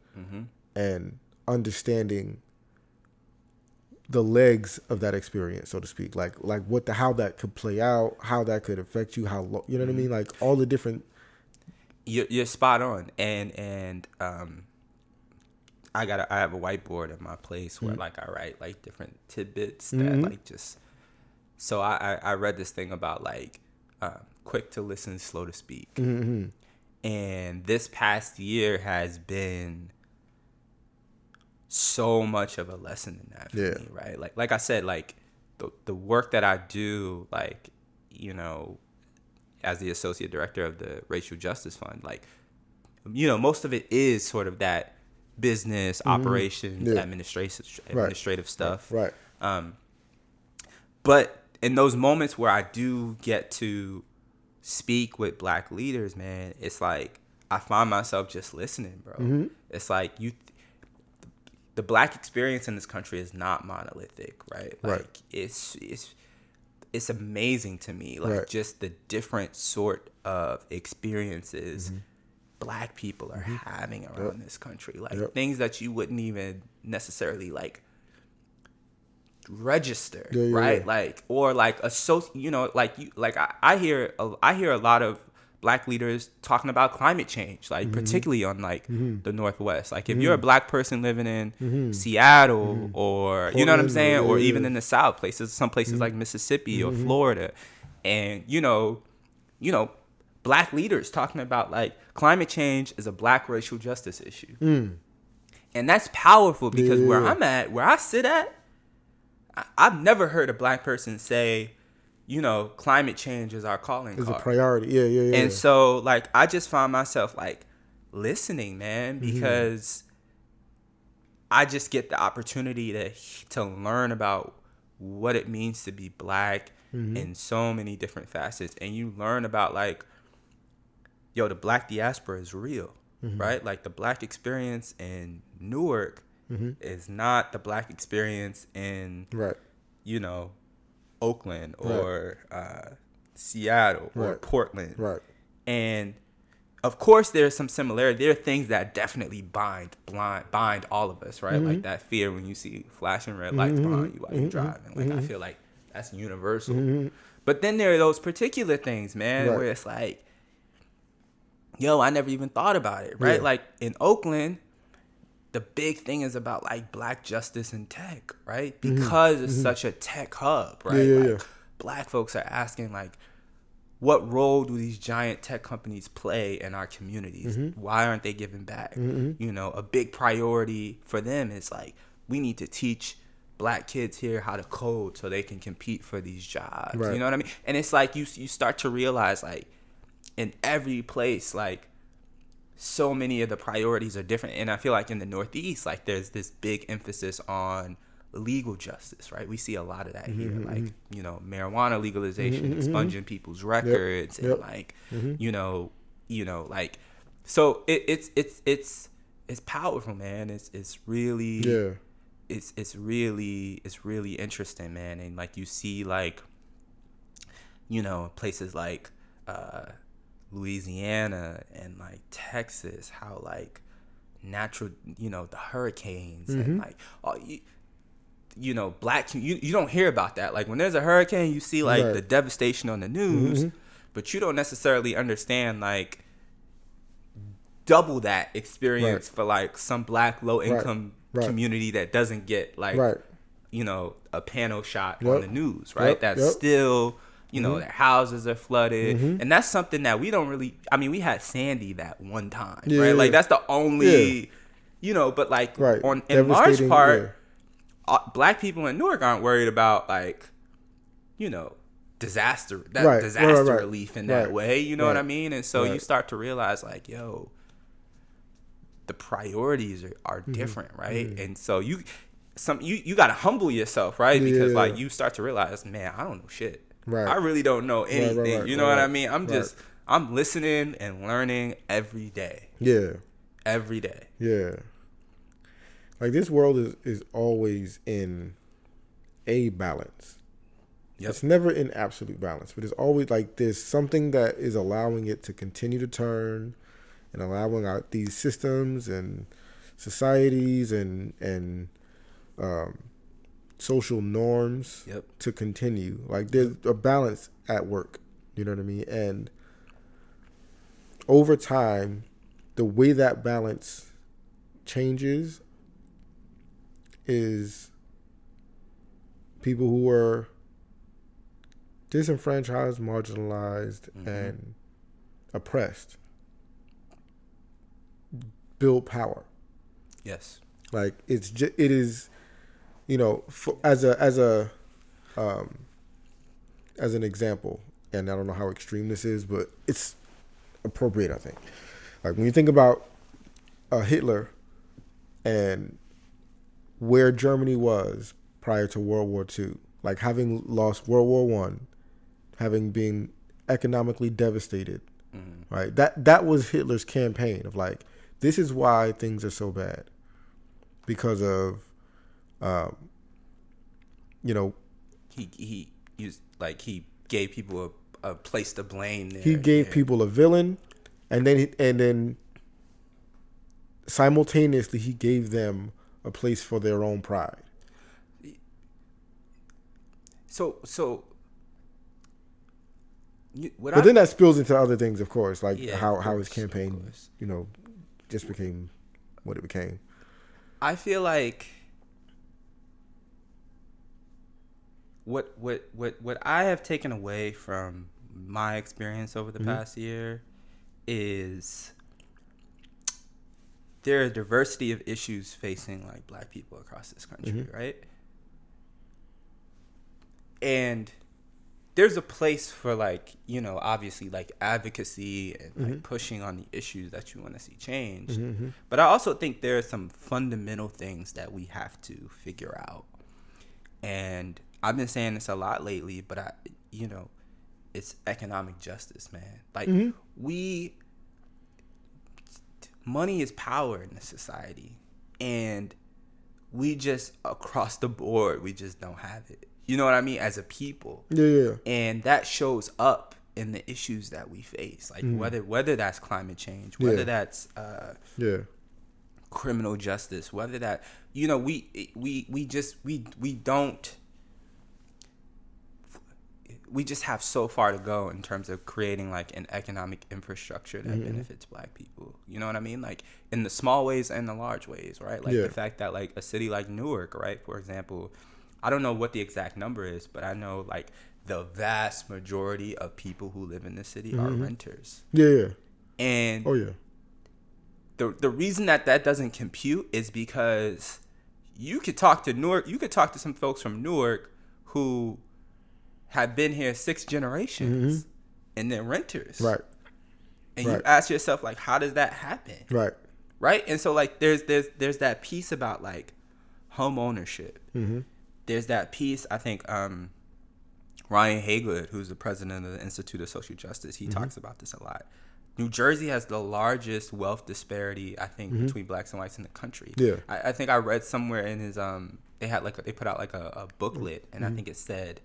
and understanding the legs of that experience, so to speak. Like how that could play out, how that could affect you, you know what I mean? Like all the different. You're spot on, and I have a whiteboard at my place where like I write like different tidbits that like just. So I read this thing about like quick to listen, slow to speak, and this past year has been so much of a lesson in that for me, right? Like I said, like the work that I do, like, you know, as the associate director of the Racial Justice Fund, like, you know, most of it is sort of that business operations, administrative stuff. Right. But in those moments where I do get to speak with Black leaders, man, it's like I find myself just listening, bro. It's like the Black experience in this country is not monolithic, right? Like it's amazing to me, like just the different sort of experiences Black people are having around this country, like things that you wouldn't even necessarily like register, right? Like, or like you know, like you, like I hear a lot of Black leaders talking about climate change, like particularly on like the Northwest. Like if you're a Black person living in Seattle or you know what I'm saying, or even in the South, some places like Mississippi or Florida, and you know, Black leaders talking about like climate change is a Black racial justice issue, and that's powerful because where I sit at, I've never heard a Black person say, you know, climate change is our calling card. It's a priority. Yeah. And so, like, I just find myself, like, listening, man, because I just get the opportunity to learn about what it means to be black in so many different facets. And you learn about, like, yo, the black diaspora is real, right? Like, the black experience in Newark is not the black experience in, you know, Oakland or Seattle or Portland. Right. And of course, there's some similarity. There are things that definitely bind all of us, right? Like that fear when you see flashing red lights behind you while you're driving. Like, I feel like that's universal. But then there are those particular things, man, where it's like, yo, I never even thought about it, right? Like in Oakland, the big thing is about, like, black justice in tech, right? Because it's such a tech hub, right? Black folks are asking, like, what role do these giant tech companies play in our communities? Why aren't they giving back? You know, a big priority for them is, like, we need to teach black kids here how to code so they can compete for these jobs. You know what I mean? And it's like you start to realize, like, in every place, like, so many of the priorities are different. And I feel like in the Northeast, like, there's this big emphasis on legal justice, right? We see a lot of that here, like, you know, marijuana legalization, expunging people's records, and like, you know, like, so it's powerful, man. It's really, it's really interesting, man. And like, you see, like, you know, places like Louisiana and like Texas, how like natural, you know, the hurricanes and like, you know, black, you don't hear about that. Like, when there's a hurricane, you see like the devastation on the news, but you don't necessarily understand, like, double that experience for like some black low income community that doesn't get like, you know, a panel shot on the news, right? That's still, you know, their houses are flooded. And that's something that we don't really, I mean, we had Sandy that one time, right? Like, that's the only, you know, but like in large part, black people in Newark aren't worried about, like, you know, disaster relief in that way, you know what I mean? And so you start to realize, like, yo, the priorities are different, right? And so you got to humble yourself, right? Because like, you start to realize, man, I don't know shit. I really don't know anything. You know what I mean? I'm listening and learning every day. Every day. Like, this world is always in a balance. It's never in absolute balance, but it's always like there's something that is allowing it to continue to turn and allowing out these systems and societies and social norms to continue. Like, there's a balance at work. You know what I mean? And over time, the way that balance changes is people who are disenfranchised, marginalized, and oppressed build power. Like, it is, you know, as an example, and I don't know how extreme this is, but it's appropriate, I think. Like, when you think about Hitler and where Germany was prior to World War II, like, having lost World War I, having been economically devastated, right? That was Hitler's campaign of, like, this is why things are so bad, because of, you know, he used, like, he gave people a place to blame there. He gave people a villain, and then simultaneously he gave them a place for their own pride. But then that spills into other things, of course, like how his campaign, you know, just became what it became. I feel like what I have taken away from my experience over the past year is there are a diversity of issues facing, like, black people across this country, right? And there's a place for like, you know, obviously like advocacy and like pushing on the issues that you want to see changed. But I also think there are some fundamental things that we have to figure out. And I've been saying this a lot lately, but you know, it's economic justice, man. Like money is power in this society, and we just across the board, we just don't have it. You know what I mean? As a people. Yeah. And that shows up in the issues that we face. Like whether that's climate change, whether that's criminal justice, whether that, you know, we just have so far to go in terms of creating like an economic infrastructure that benefits Black people. You know what I mean? Like in the small ways and the large ways, right? Like the fact that like a city like Newark, right, for example, I don't know what the exact number is, but I know like the vast majority of people who live in this city are renters. Yeah. And the reason that doesn't compute is because you could talk to some folks from Newark who have been here 6 generations and they're renters. Right. And you ask yourself, like, how does that happen? Right. And so like there's that piece about like home ownership. There's that piece, I think, Ryan Haggood, who's the president of the Institute of Social Justice, he talks about this a lot. New Jersey has the largest wealth disparity, I think, between Blacks and whites in the country. Yeah. I think I read somewhere in his they put out like a booklet, and I think it said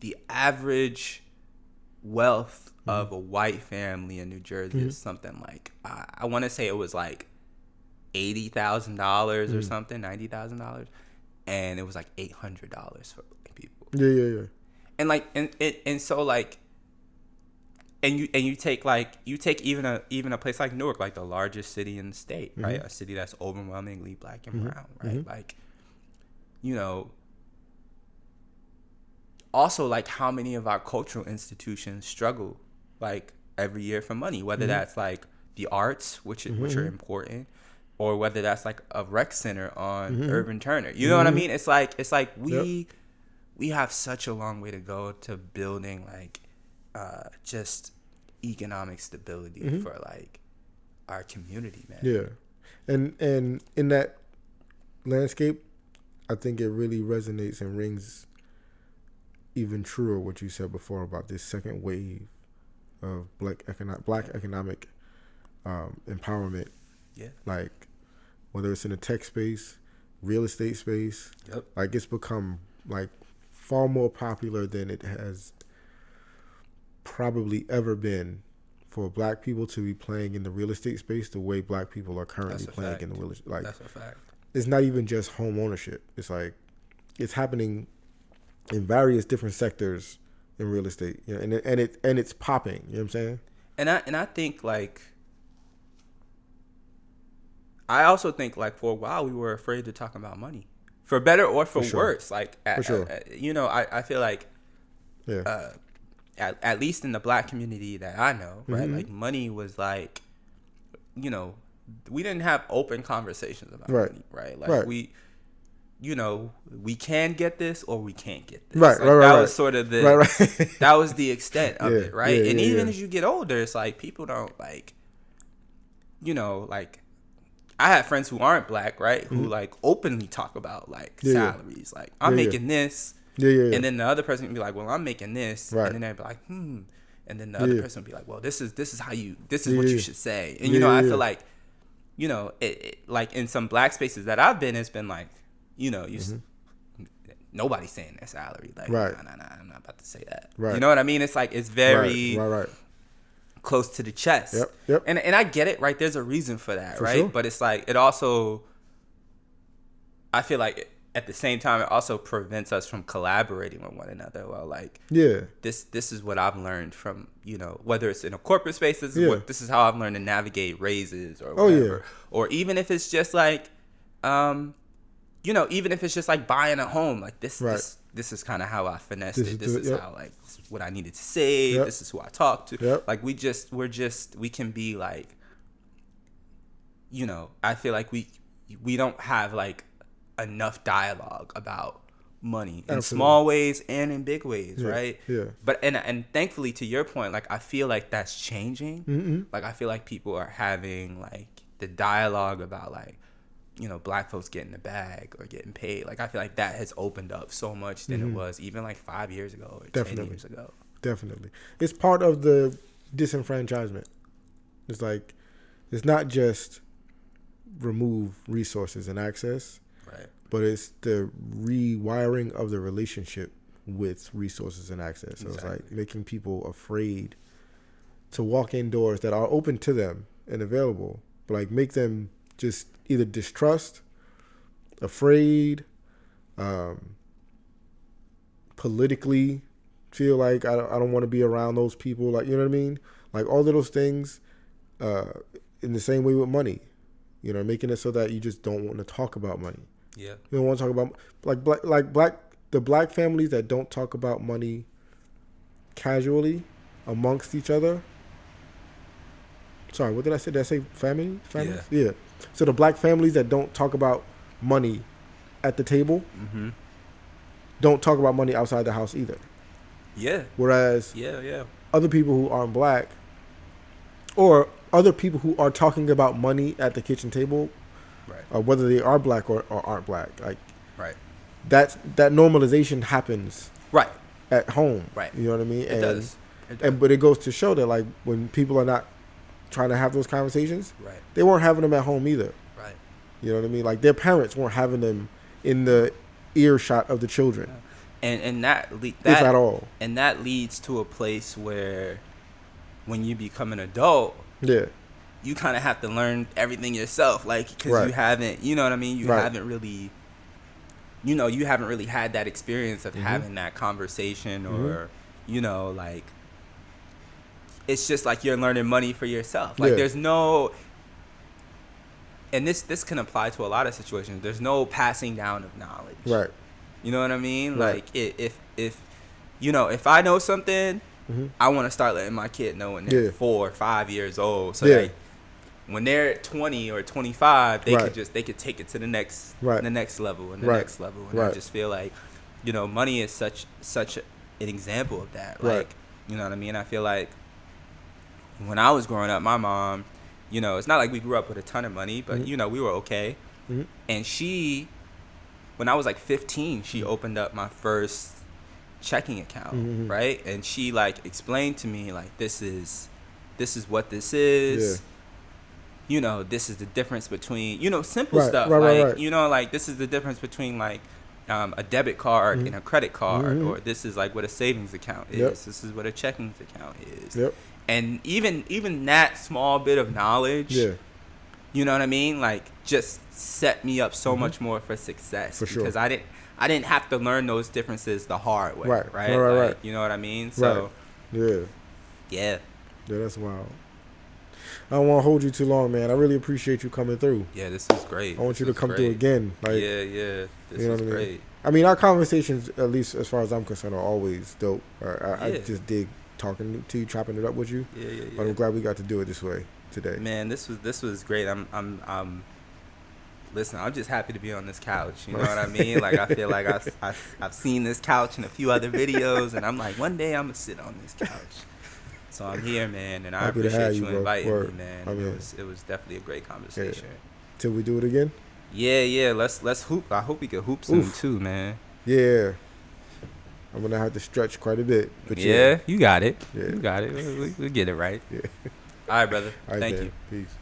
the average wealth of a white family in New Jersey is something like I want to say it was like $80,000 or something, $90,000. And it was like $800 for Black people. Yeah. And like, and so like, and you take even a place like Newark, like the largest city in the state, right? A city that's overwhelmingly Black and brown, right? Like, you know, also like how many of our cultural institutions struggle like every year for money, whether that's like the arts, which are important, or whether that's like a rec center on Irvin Turner. You know what I mean? It's like we have such a long way to go to building like just economic stability for like our community, man. Yeah. And in that landscape, I think it really resonates and rings even truer what you said before about this second wave of black economic empowerment. Yeah. Like whether it's in the tech space, real estate space, like it's become like far more popular than it has probably ever been for Black people to be playing in the real estate space the way Black people are currently playing in the real estate. Like, that's a fact. It's not even just home ownership. It's like it's happening in various different sectors in real estate, you know, and it's popping. You know what I'm saying? And I think like. I also think, like, for a while, we were afraid to talk about money. For better or for worse. Like, you know, I feel like, at least in the Black community that I know, right? Like, money was, like, you know, we didn't have open conversations about money, right? Like, we, you know, we can get this or we can't get this. That was sort of the, that was the extent of it, right? And even as you get older, it's like, people don't, like, you know, like, I have friends who aren't Black, right? Who like openly talk about like salaries. Like I'm making this. And then the other person can be like, well, I'm making this. And then they'd be like, And then the other person would be like, well, this is what you should say. And you know, I feel like, you know, it like in some Black spaces that I've been, it's been like, you know, nobody's saying their salary. Like, nah, I'm not about to say that. You know what I mean? It's like it's very close to the chest. And I get it, right? There's a reason for that, right? Sure. But it's like it also, I feel like at the same time it also prevents us from collaborating with one another. Well, like this is what I've learned from, you know, whether it's in a corporate space, this is how I've learned to navigate raises or whatever. Or even if it's just like you know, even if it's just like buying a home, like this is kind of how I finessed it. This is how like this is what I needed to save. This is who I talked to. Like we can be like, you know, I feel like we don't have like enough dialogue about money in Absolutely. small ways and in big ways, right? Yeah. But and thankfully, to your point, like I feel like that's changing. Mm-hmm. Like I feel like people are having like the dialogue about like, you know, black folks getting the bag or getting paid. Like I feel like that has opened up so much than it was even like 5 years ago or 10 years ago. Definitely. It's part of the disenfranchisement. It's like, it's not just remove resources and access, Right. but it's the rewiring of the relationship with resources and access. So Exactly. it's like making people afraid to walk in doors that are open to them and available, but like make them just either distrust, afraid, politically feel like I don't want to be around those people. Like, you know what I mean? Like all of those things, in the same way with money, you know, making it so that you just don't want to talk about money. Yeah. You don't want to talk about the black families that don't talk about money casually amongst each other. Sorry, what did I say? Did I say family? Families? Yeah. So the black families that don't talk about money at the table don't talk about money outside the house either. Yeah. Whereas Yeah. other people who aren't black, or other people who are talking about money at the kitchen table, Right. Whether they are black or aren't black, like Right. that normalization happens Right. at home. Right. You know what I mean? It does. But it goes to show that like when people are not trying to have those conversations, Right. they weren't having them at home either. Right. You know what I mean? Like their parents weren't having them in the earshot of the children. And that If at all. And that leads to a place where when you become an adult, Yeah. you kind of have to learn everything yourself, like, because Right. you haven't, you know what I mean? You Right. haven't really, you know, you haven't really had that experience of having that conversation or, you know, like, it's just like you're learning money for yourself. Like, there's no, and this can apply to a lot of situations. There's no passing down of knowledge. Right. You know what I mean? Right. Like, if you know, if I know something, I want to start letting my kid know when they're 4 or 5 years old. So like, when they're 20 or 25, they could take it to the next level and the next level. And I just feel like, you know, money is such an example of that. Like, you know what I mean? I feel like when I was growing up, my mom, you know, it's not like we grew up with a ton of money, but you know, we were okay. And she, when I was like 15, she opened up my first checking account, right? And she like explained to me like, this is what this is. You know, this is the difference between, you know, simple stuff. You know, like this is the difference between like a debit card and a credit card, or this is like what a savings account is. This is what a checking account is. And even that small bit of knowledge, you know what I mean? Like just set me up so much more for success. For sure. Because I didn't have to learn those differences the hard way. Right. Right. You know what I mean? So Yeah, that's wild. I don't want to hold you too long, man. I really appreciate you coming through. Yeah, this is great. I want you to come through again. Like, This is great. I mean, our conversations, at least as far as I'm concerned, are always dope. I just dig talking to you, chopping it up with you. But I'm glad we got to do it this way today. Man, this was great. Listen, I'm just happy to be on this couch. You know what I mean? Like, I feel like I've seen this couch in a few other videos, and I'm like, one day I'm gonna sit on this couch. So I'm here, man, and I appreciate you inviting me, man. It was definitely a great conversation. Till we do it again? Yeah. Let's hoop. I hope we can hoop soon too, man. Yeah. I'm gonna have to stretch quite a bit. But you got it. Yeah. You got it. We'll get it right. Yeah. All right, brother. All right, Thank man. you. Peace.